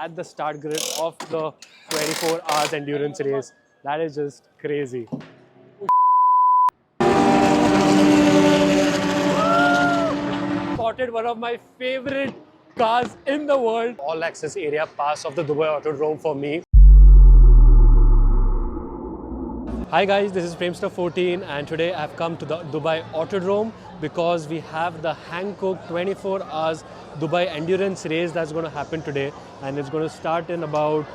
at the start grid of the 24 hours endurance race. That is just crazy. Spotted one of my favorite cars in the world. All access area pass of the Dubai Autodrome for me. Hi guys, this is Framester14 and today I've come to the Dubai Autodrome because we have the Hankook 24 hours Dubai endurance race that's going to happen today, and it's going to start in about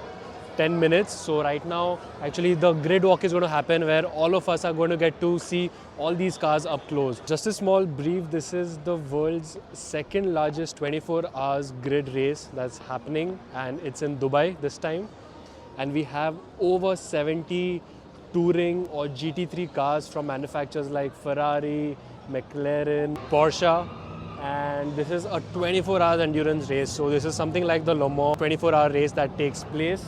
10 minutes. So right now, actually the grid walk is going to happen where all of us are going to get to see all these cars up close. Just a small brief, this is the world's second largest 24 hours grid race that's happening, and it's in Dubai this time. And we have over 70 touring or GT3 cars from manufacturers like Ferrari, McLaren, Porsche, and this is a 24 hours endurance race. So this is something like the Le Mans 24-hour race that takes place.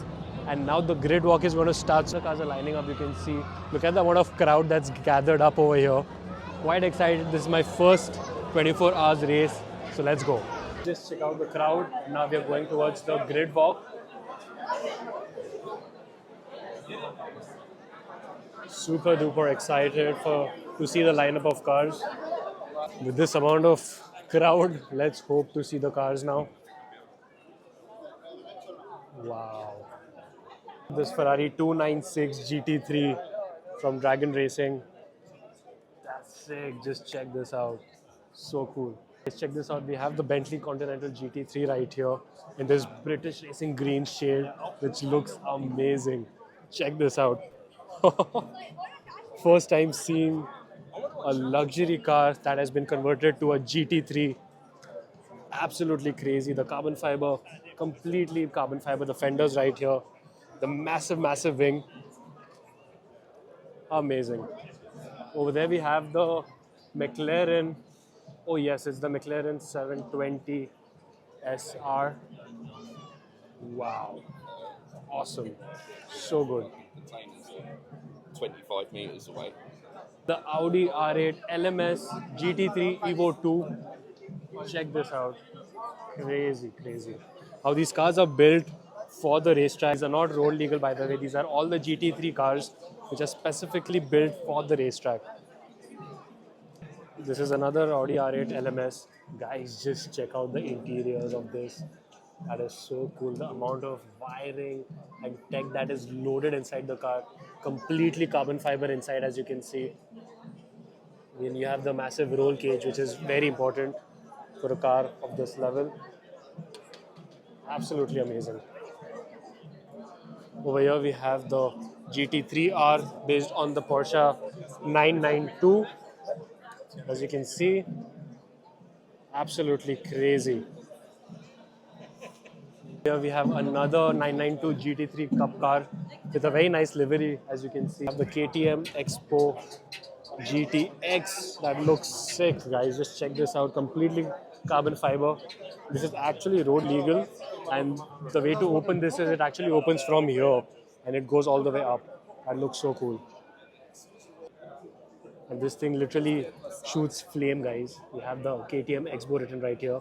And now the grid walk is going to start. The cars are lining up, you can see. Look at the amount of crowd that's gathered up over here. Quite excited. This is my first 24 hours race. So let's go. Just check out the crowd. Now we are going towards the grid walk. Super duper excited to see the lineup of cars. With this amount of crowd, let's hope to see the cars now. Wow. This Ferrari 296 GT3 from Dragon Racing. That's sick. Just check this out. So cool. Let's check this out. We have the Bentley Continental GT3 right here in this British Racing green shade, which looks amazing. Check this out. First time seeing a luxury car that has been converted to a GT3. Absolutely crazy. The carbon fiber, completely carbon fiber. The fenders right here. The massive wing. Amazing. Over there we have the McLaren. Oh yes, it's the McLaren 720 SR. Wow. Awesome. So good. 25 meters away. The Audi R8 LMS GT3 Evo 2. Check this out. Crazy. How these cars are built for the racetrack. These are not road legal, by the way. These are all the GT3 cars which are specifically built for the racetrack. This is another Audi R8 LMS. Guys, just check out the interiors of this. That is so cool. The amount of wiring and tech that is loaded inside the car. Completely carbon fiber inside, as you can see. And you have the massive roll cage, which is very important for a car of this level. Absolutely amazing. Over here we have the GT3R based on the Porsche 992. As you can see, absolutely crazy. Here we have another 992 GT3 Cup car with a very nice livery, as you can see. We have the KTM Expo GTX. That looks sick, guys. Just check this out. Completely carbon fiber. This is actually road legal, and the way to open this is it actually opens from here and it goes all the way up. That looks so cool. And this thing literally shoots flame, guys. We have the KTM Expo written right here.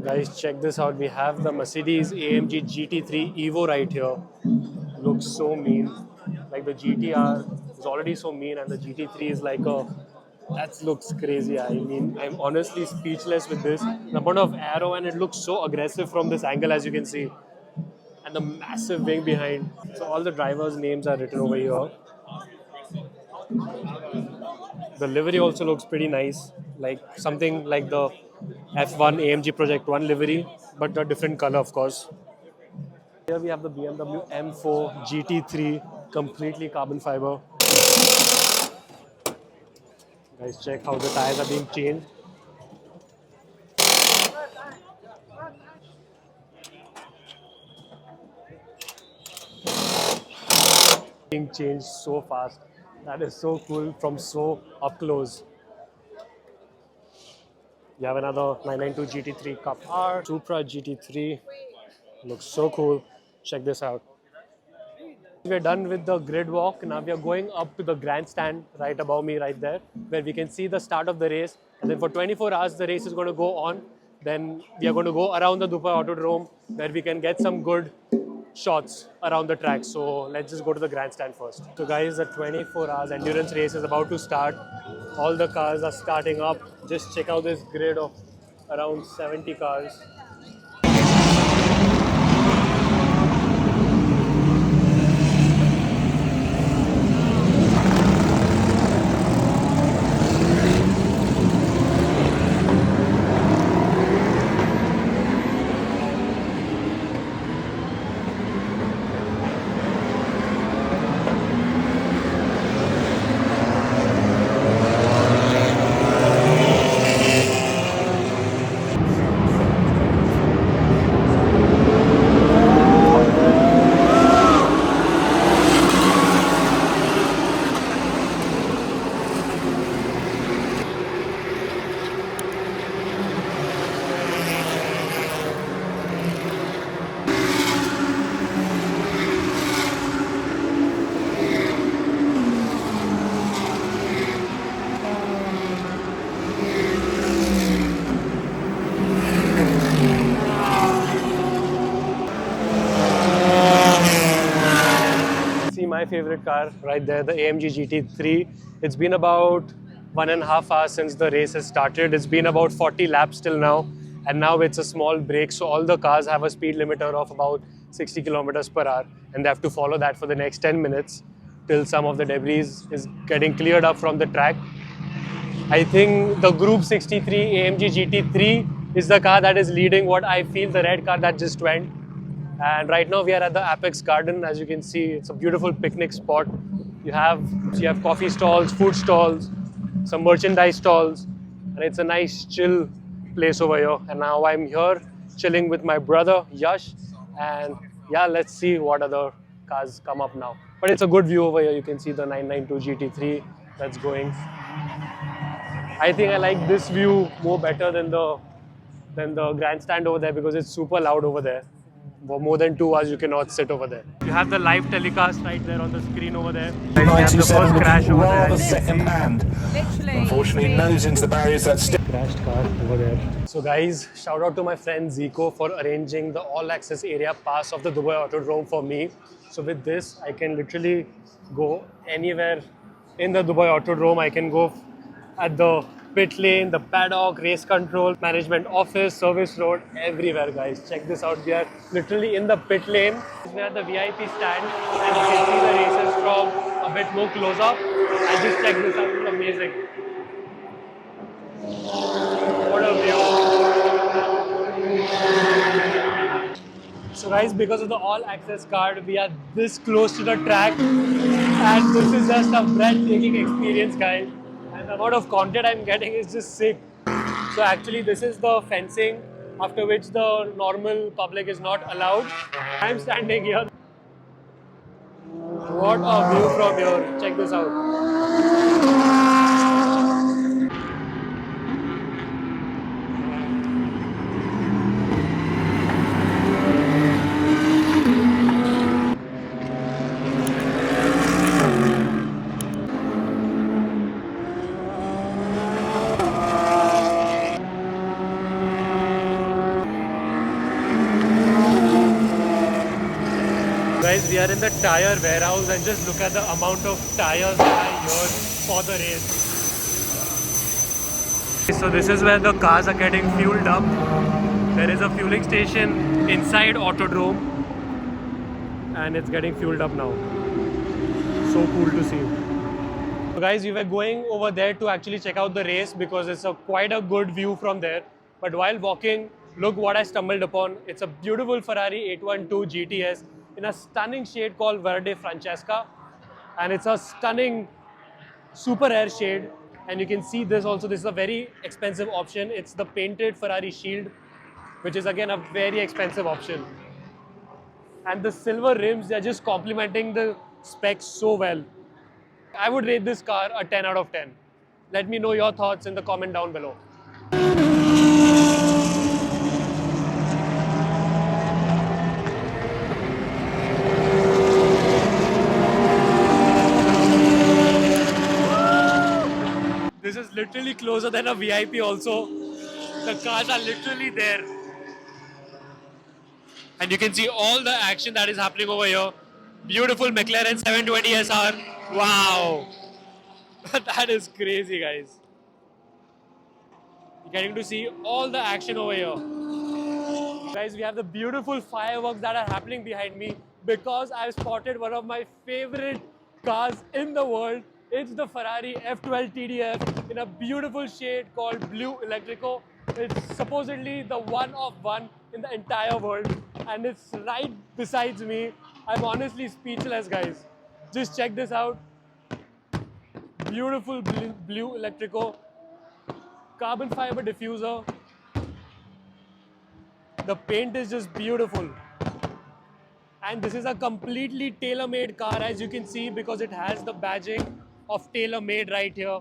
Guys, check this out. We have the Mercedes AMG GT3 Evo right here. Looks so mean. Like the GTR is already so mean, and the GT3 is like that looks crazy. I mean, I'm honestly speechless with this. The amount of aero, and it looks so aggressive from this angle, as you can see. And the massive wing behind. So all the drivers' names are written over here. The livery also looks pretty nice. Like something like the F1 AMG Project 1 livery, but a different color, of course. Here we have the BMW M4 GT3, completely carbon fiber. Guys, check how the tires are being changed. Being changed so fast. That is so cool from so up close. You have another 992 GT3 Cup R, Supra GT3. Looks so cool. Check this out. We're done with the grid walk. Now we are going up to the grandstand right above me right there, where we can see the start of the race. And then for 24 hours, the race is going to go on. Then we are going to go around the Dubai Autodrome where we can get some good shots around the track. So let's just go to the grandstand first. So guys, the 24 hours endurance race is about to start. All the cars are starting up. Just check out this grid of around 70 cars. My favorite car right there, the AMG GT3. It's been about 1.5 hours since the race has started. It's been about 40 laps till now, and now it's a small break. So all the cars have a speed limiter of about 60 kilometers per hour, and they have to follow that for the next 10 minutes till some of the debris is getting cleared up from the track. I think the Group 63 AMG GT3 is the car that is leading what I feel the red car that just went. And right now we are at the Apex Garden. As you can see, it's a beautiful picnic spot. You have coffee stalls, food stalls, some merchandise stalls, and it's a nice chill place over here. And now I'm here chilling with my brother Yash, and yeah, let's see what other cars come up now. But it's a good view over here. You can see the 992 GT3 that's going. I think I like this view more better than the grandstand over there because it's super loud over there. For more than 2 hours, you cannot sit over there. You have the live telecast right there on the screen over there. You have the first crash over there. Rather second-hand. Unfortunately, nose into the barriers. That's still Crashed car over there. So guys, shout out to my friend Zico for arranging the all-access area pass of the Dubai Autodrome for me. So with this, I can literally go anywhere in the Dubai Autodrome. I can go at the pit lane, the paddock, race control, management office, service road, everywhere guys. Check this out. We are literally in the pit lane. We are at the VIP stand and you can see the races from a bit more close up. And just check this out, it's amazing. What a view. So guys, because of the all access card, we are this close to the track and this is just a breathtaking experience guys. And the amount of content I'm getting is just sick. So actually this is the fencing after which the normal public is not allowed. I'm standing here. What a view from here. Check this out. Guys, we are in the tire warehouse and just look at the amount of tires that are here for the race. So this is where the cars are getting fueled up. There is a fueling station inside Autodrome and it's getting fueled up now. So cool to see. So guys, we were going over there to actually check out the race because it's quite a good view from there. But while walking, look what I stumbled upon. It's a beautiful Ferrari 812 GTS in a stunning shade called Verde Francesca, and it's a stunning super air shade. And you can see this also. This is a very expensive option. It's the painted Ferrari shield, which is again a very expensive option. And the silver rims, they're just complementing the specs so well. I would rate this car a 10 out of 10. Let me know your thoughts in the comment down below. This is literally closer than a VIP also. The cars are literally there. And you can see all the action that is happening over here. Beautiful McLaren 720 SR. Wow. That is crazy, guys. You're getting to see all the action over here. Guys, we have the beautiful fireworks that are happening behind me because I've spotted one of my favorite cars in the world. It's the Ferrari F12 TDF in a beautiful shade called Blue Electrico. It's supposedly the one of one in the entire world, and it's right besides me. I'm honestly speechless, guys. Just check this out. Beautiful Blue Electrico. Carbon fiber diffuser. The paint is just beautiful. And this is a completely tailor-made car, as you can see, because it has the badging of tailor-made right here.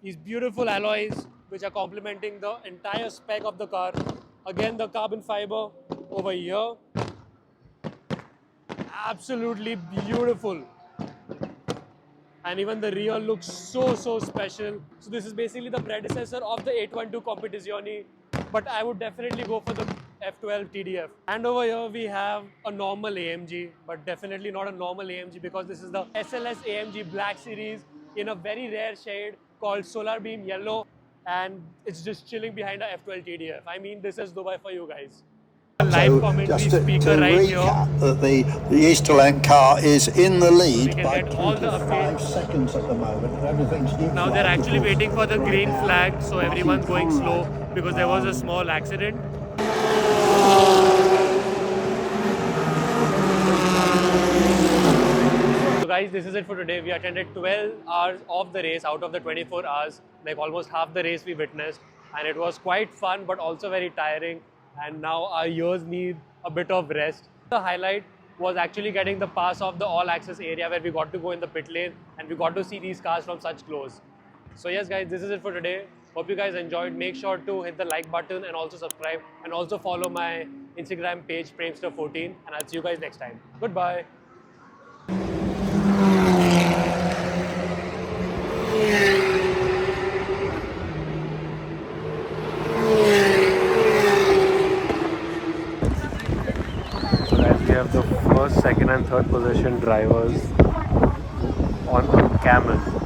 These beautiful alloys, which are complementing the entire spec of the car. Again, the carbon fiber over here. Absolutely beautiful. And even the rear looks so special. So this is basically the predecessor of the 812 Competizione, but I would definitely go for the F12 TDF. And over here we have a normal AMG, but definitely not a normal AMG because this is the SLS AMG Black Series in a very rare shade called Solar Beam Yellow, and it's just chilling behind a F12 TDF. I mean, this is Dubai for you guys. Live commentary speaker right here. That the Easterland car is in the lead by all the 25 seconds at the moment. Everything's now they're actually waiting for the green flag, so everyone's going slow because there was a small accident. So guys, this is it for today. We attended 12 hours of the race out of the 24 hours, like almost half the race we witnessed, and it was quite fun but also very tiring. And now our ears need a bit of rest. The highlight was actually getting the pass of the all-access area where we got to go in the pit lane and we got to see these cars from such close. So yes guys, this is it for today. Hope you guys enjoyed. Make sure to hit the like button and also subscribe, and also follow my Instagram page Framester14, and I'll see you guys next time. Goodbye. We have the first, second and third position drivers on a camel.